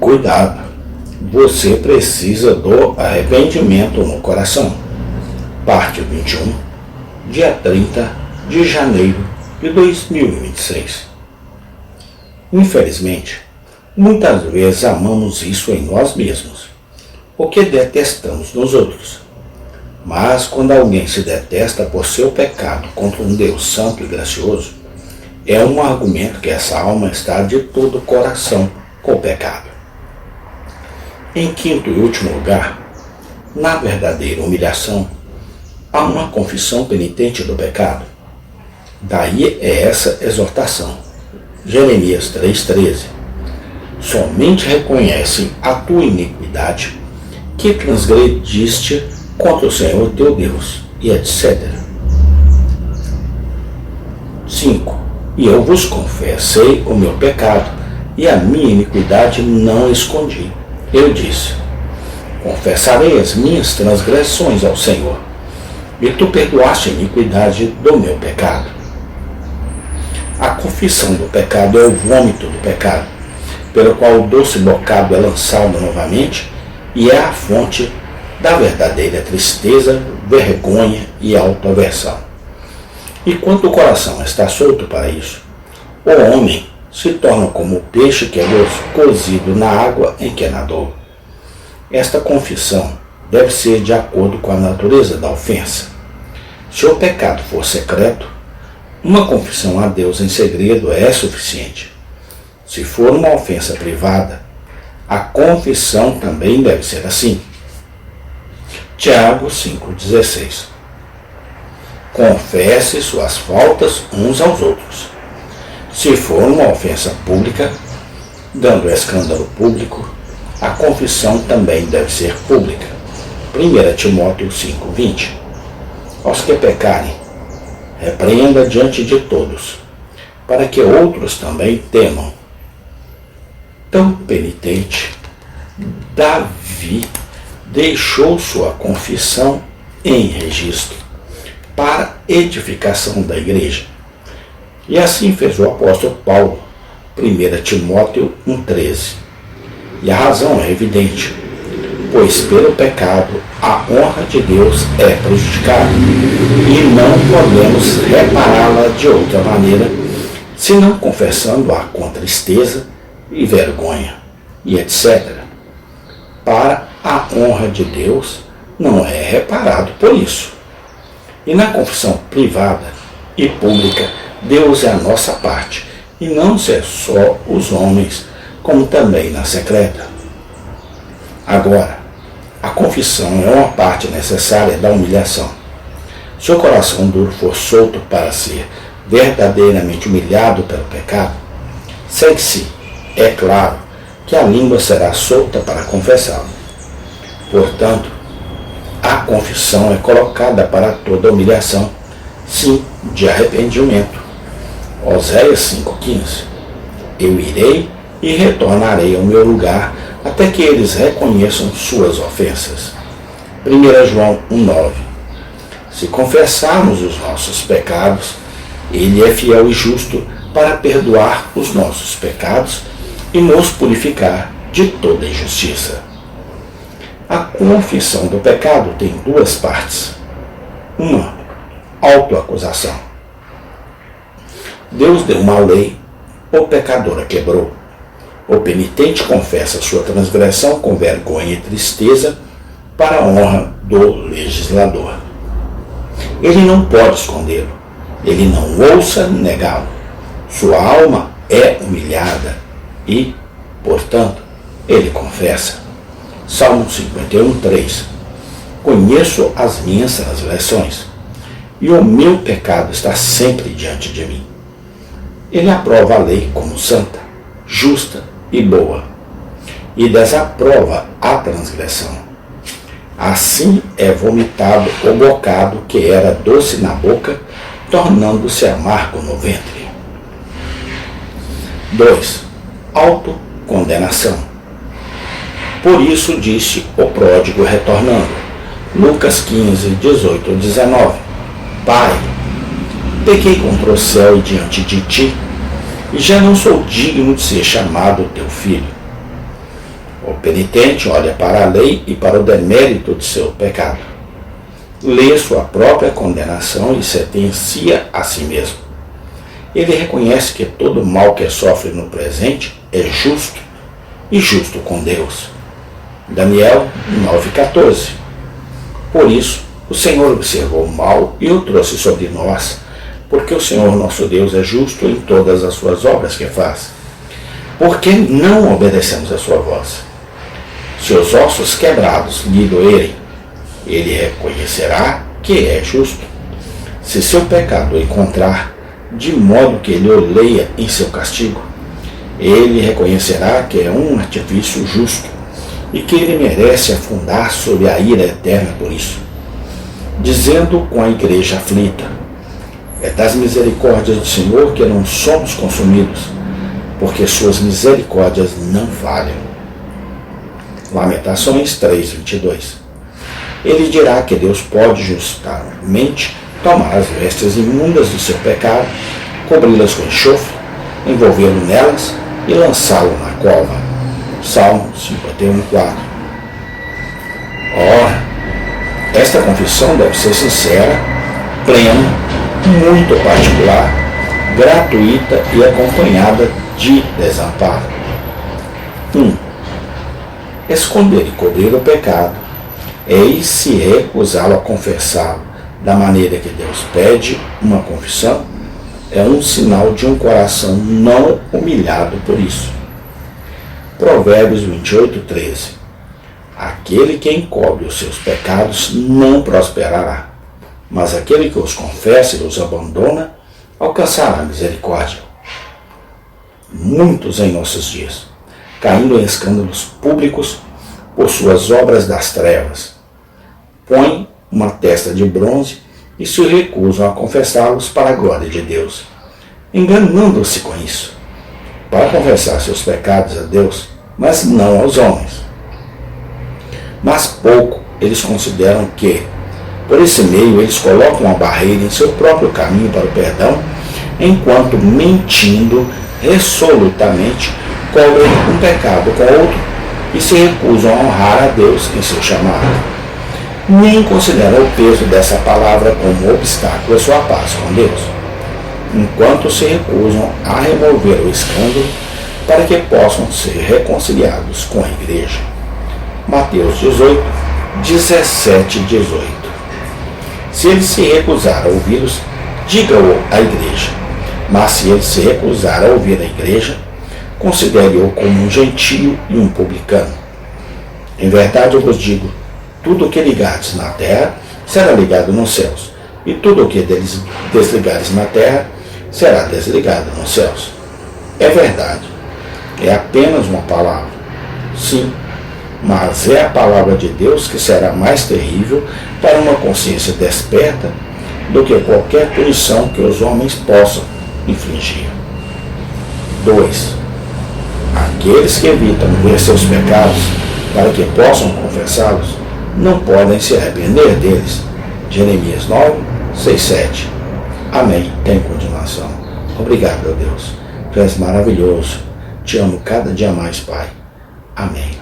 Cuidado, você precisa do arrependimento no coração. Parte 21, dia 30 de janeiro de 2026. Infelizmente, muitas vezes amamos isso em nós mesmos, o que detestamos nos outros. Mas quando alguém se detesta por seu pecado contra um Deus santo e gracioso, é um argumento que essa alma está de todo o coração com o pecado. Em quinto e último lugar, na verdadeira humilhação, há uma confissão penitente do pecado. Daí é essa exortação. Jeremias 3,13. Somente reconhece a tua iniquidade, que transgrediste contra o Senhor teu Deus, e etc. 5. E eu vos confessei o meu pecado, e a minha iniquidade não escondi. Eu disse: confessarei as minhas transgressões ao Senhor, e tu perdoaste a iniquidade do meu pecado. A confissão do pecado é o vômito do pecado, pelo qual o doce bocado é lançado novamente, e é a fonte da verdadeira tristeza, vergonha e autoaversão. E quando o coração está solto para isso, o homem se torna como o peixe que é cozido na água em que nadou. Esta confissão deve ser de acordo com a natureza da ofensa. Se o pecado for secreto, uma confissão a Deus em segredo é suficiente. Se for uma ofensa privada, a confissão também deve ser assim. Tiago 5,16. Confesse suas faltas uns aos outros. Se for uma ofensa pública, dando escândalo público, a confissão também deve ser pública. 1 Timóteo 5,20. Aos que pecarem, repreenda diante de todos, para que outros também temam. Tão penitente, Davi deixou sua confissão em registro para edificação da igreja. E assim fez o apóstolo Paulo, 1 Timóteo 1,13. E a razão é evidente, pois pelo pecado a honra de Deus é prejudicada, e não podemos repará-la de outra maneira, senão confessando-a com tristeza e vergonha, e etc. Para a honra de Deus não é reparado por isso. E na confissão privada e pública, Deus é a nossa parte, e não ser só os homens, como também na secreta. Agora, a confissão é uma parte necessária da humilhação. Se o coração duro for solto para ser verdadeiramente humilhado pelo pecado, segue-se, é claro, que a língua será solta para confessá-lo. Portanto, a confissão é colocada para toda humilhação, sim, de arrependimento. Oséias 5,15. Eu irei e retornarei ao meu lugar até que eles reconheçam suas ofensas. 1 João 1,9. Se confessarmos os nossos pecados, Ele é fiel e justo para perdoar os nossos pecados e nos purificar de toda injustiça. A confissão do pecado tem duas partes. Uma, autoacusação. Deus deu uma lei, o pecador a quebrou. O penitente confessa sua transgressão com vergonha e tristeza para a honra do legislador. Ele não pode escondê-lo, ele não ousa negá-lo. Sua alma é humilhada e, portanto, ele confessa. Salmo 51,3. Conheço as minhas transgressões, e o meu pecado está sempre diante de mim. Ele aprova a lei como santa, justa e boa, e desaprova a transgressão. Assim é vomitado o bocado que era doce na boca, tornando-se amargo no ventre. 2. Autocondenação. Por isso disse o pródigo retornando. Lucas 15, 18-19. Pai, pequei contra o céu e diante de ti, e já não sou digno de ser chamado teu filho. O penitente olha para a lei e para o demérito de seu pecado. Lê sua própria condenação e sentencia a si mesmo. Ele reconhece que todo mal que sofre no presente é justo e justo com Deus. Daniel 9,14. Por isso, o Senhor observou o mal e o trouxe sobre nós, porque o Senhor nosso Deus é justo em todas as suas obras que faz. Por que não obedecemos a sua voz? Se os ossos quebrados lhe doerem, ele reconhecerá que é justo. Se seu pecado o encontrar, de modo que ele o leia em seu castigo, ele reconhecerá que é um artifício justo e que ele merece afundar sob a ira eterna por isso, dizendo com a igreja aflita: é das misericórdias do Senhor que não somos consumidos, porque suas misericórdias não falham. Lamentações 3:22. Ele dirá que Deus pode justamente tomar as vestes imundas do seu pecado, cobri-las com enxofre, envolvê-lo nelas e lançá-lo na cova. Salmo 51:4. Ora, esta confissão deve ser sincera, plena, muito particular, gratuita e acompanhada de desamparo. 1. Esconder e cobrir o pecado e se recusá-lo a confessá-lo da maneira que Deus pede uma confissão é um sinal de um coração não humilhado por isso. Provérbios 28:13. Aquele que encobre os seus pecados não prosperará, mas aquele que os confessa e os abandona alcançará misericórdia. Muitos em nossos dias, caindo em escândalos públicos por suas obras das trevas, põem uma testa de bronze e se recusam a confessá-los para a glória de Deus, enganando-se com isso, para confessar seus pecados a Deus, mas não aos homens. Mas pouco eles consideram que, por esse meio, eles colocam uma barreira em seu próprio caminho para o perdão, enquanto, mentindo resolutamente, cobrem um pecado com outro e se recusam a honrar a Deus em seu chamado. Nem consideram o peso dessa palavra como obstáculo à sua paz com Deus, enquanto se recusam a remover o escândalo para que possam ser reconciliados com a igreja. Mateus 18, 17 e 18. Se ele se recusar a ouvi-los, diga-o à igreja. Mas se ele se recusar a ouvir a igreja, considere-o como um gentio e um publicano. Em verdade eu vos digo, tudo o que ligardes na terra será ligado nos céus, e tudo o que desligares na terra será desligado nos céus. É verdade, é apenas uma palavra, sim, mas é a palavra de Deus que será mais terrível para uma consciência desperta do que qualquer punição que os homens possam infligir. 2. Aqueles que evitam ver seus pecados para que possam confessá-los não podem se arrepender deles. Jeremias 9, 6, 7. Amém. Tem continuação. Obrigado, meu Deus. Tu és maravilhoso. Te amo cada dia mais, Pai. Amém.